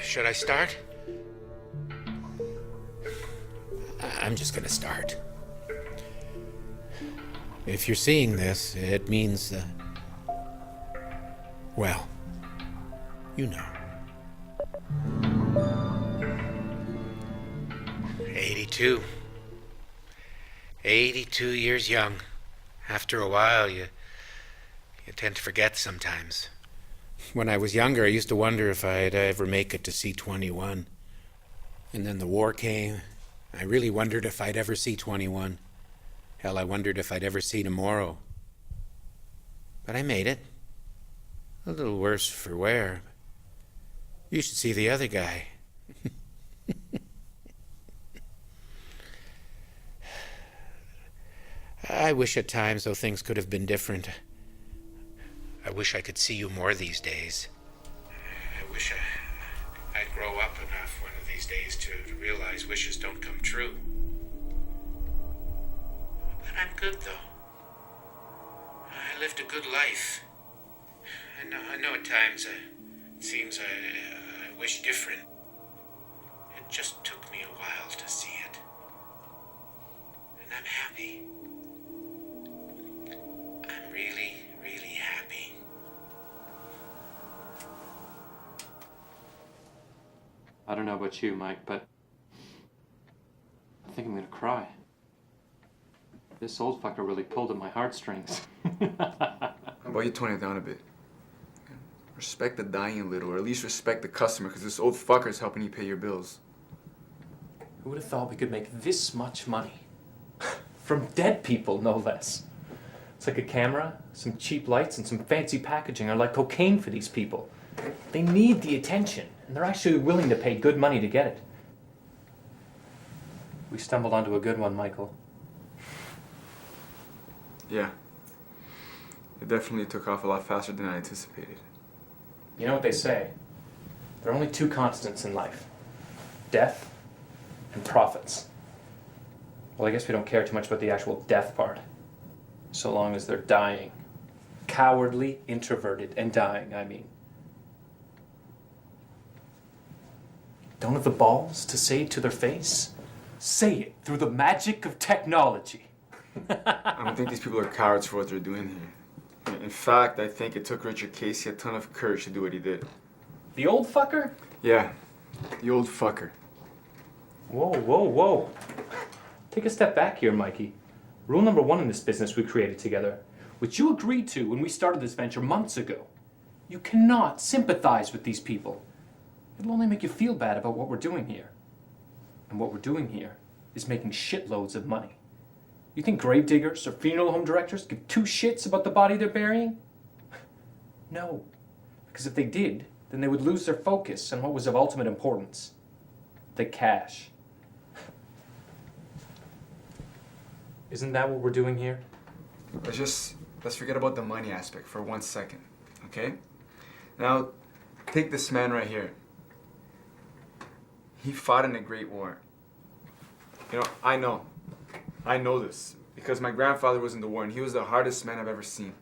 Should I start? I'm just gonna start. If you're seeing this, it means, well, you know. 82. 82 years young. After a while, you tend to forget sometimes. When I was younger, I used to wonder if I'd ever make it to see 21. And then the war came. I really wondered if I'd ever see 21. Hell, I wondered if I'd ever see tomorrow. But I made it. A little worse for wear. You should see the other guy. I wish at times, though, things could have been different. I wish I could see you more these days. I wish I'd grow up enough one of these days to realize wishes don't come true. But I'm good, though. I lived a good life. I know at times it seems I wish different. It just took me a while to see it. And I'm happy. I'm really, really happy. I don't know about you, Mike, but I think I'm gonna cry. This old fucker really pulled at my heartstrings. How about you tone it down a bit? Respect the dying a little, or at least respect the customer, because this old fucker is helping you pay your bills. Who would have thought we could make this much money? From dead people, no less. It's like a camera, some cheap lights, and some fancy packaging are like cocaine for these people. They need the attention, and they're actually willing to pay good money to get it. We stumbled onto a good one, Michael. Yeah. It definitely took off a lot faster than I anticipated. You know what they say? There are only two constants in life. Death and profits. Well, I guess we don't care too much about the actual death part. So long as they're dying. Cowardly, introverted, and dying, I mean. Don't have the balls to say it to their face? Say it through the magic of technology. I don't think these people are cowards for what they're doing here. In fact, I think it took Richard Casey a ton of courage to do what he did. The old fucker? Yeah, the old fucker. Whoa, whoa, whoa. Take a step back here, Mikey. Rule number one in this business we created together, which you agreed to when we started this venture months ago. You cannot sympathize with these people. It'll only make you feel bad about what we're doing here. And what we're doing here is making shitloads of money. You think gravediggers or funeral home directors give two shits about the body they're burying? No. Because if they did, then they would lose their focus on what was of ultimate importance. The cash. Isn't that what we're doing here? Let's forget about the money aspect for 1 second, okay? Now, take this man right here. He fought in a great war. You know, I know this because my grandfather was in the war and he was the hardest man I've ever seen.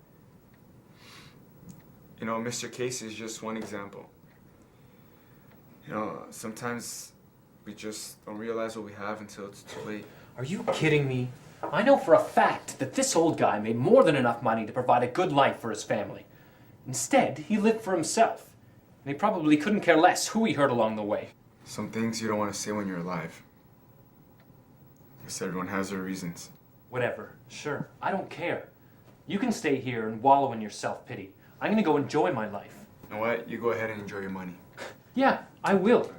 You know, Mr. Casey is just one example. You know, sometimes we just don't realize what we have until it's too late. Are you kidding me? I know for a fact that this old guy made more than enough money to provide a good life for his family. Instead, he lived for himself. And he probably couldn't care less who he hurt along the way. Some things you don't want to say when you're alive. Because everyone has their reasons. Whatever. Sure. I don't care. You can stay here and wallow in your self-pity. I'm gonna go enjoy my life. You know what? You go ahead and enjoy your money. Yeah, I will.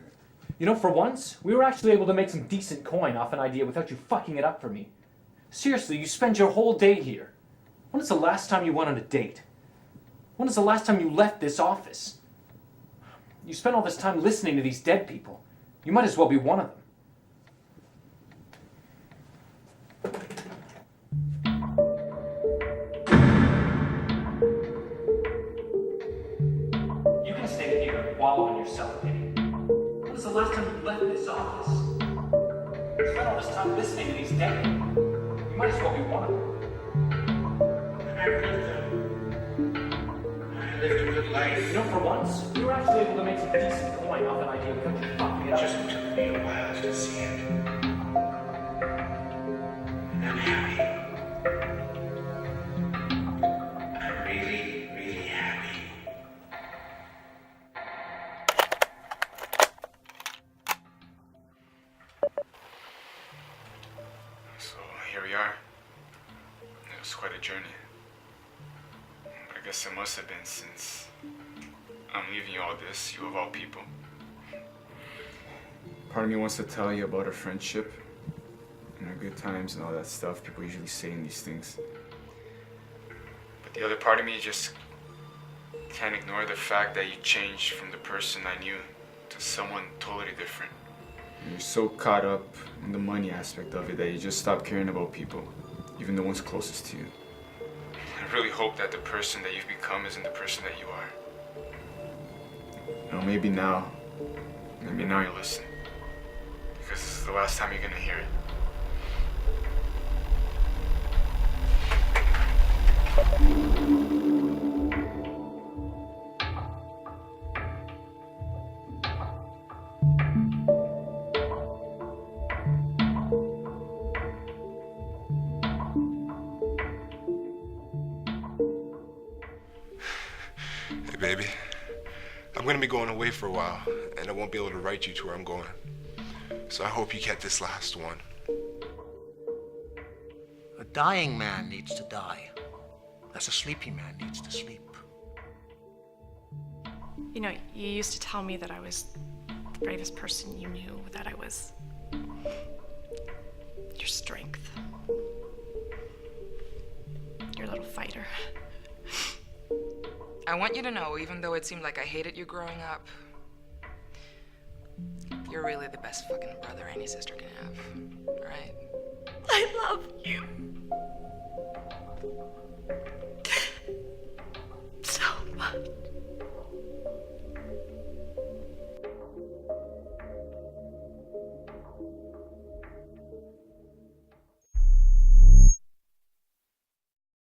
You know, for once, we were actually able to make some decent coin off an idea without you fucking it up for me. Seriously, you spend your whole day here. When is the last time you went on a date? When is the last time you left this office? You spent all this time listening to these dead people. You might as well be one of them. You can stay here and wallow in your self-pity. When is the last time you left this office? You spent all this time listening to these dead people. You might as well be one of them. I lived a good life. You know, for once, we were actually able to make some decent coin off an idea we couldn't fuck It just took me a while to see it. I'm happy. I'm really, really happy. So here we are. It was quite a journey. But I guess it must have been, since I'm leaving you all this, you of all people. Part of me wants to tell you about our friendship and our good times and all that stuff people usually say in these things. But the other part of me just can't ignore the fact that you changed from the person I knew to someone totally different. You're so caught up in the money aspect of it that you just stop caring about people, even the ones closest to you. I really hope that the person that you've become isn't the person that you are. You know, maybe now you'll listen. Because this is the last time you're gonna hear it. Hey, baby. I'm gonna be going away for a while, and I won't be able to write you to where I'm going. So I hope you get this last one. A dying man needs to die, as a sleepy man needs to sleep. You know, you used to tell me that I was the bravest person you knew, that I was your strength, your little fighter. I want you to know, even though it seemed like I hated you growing up, you're really the best fucking brother any sister can have, right? I love you.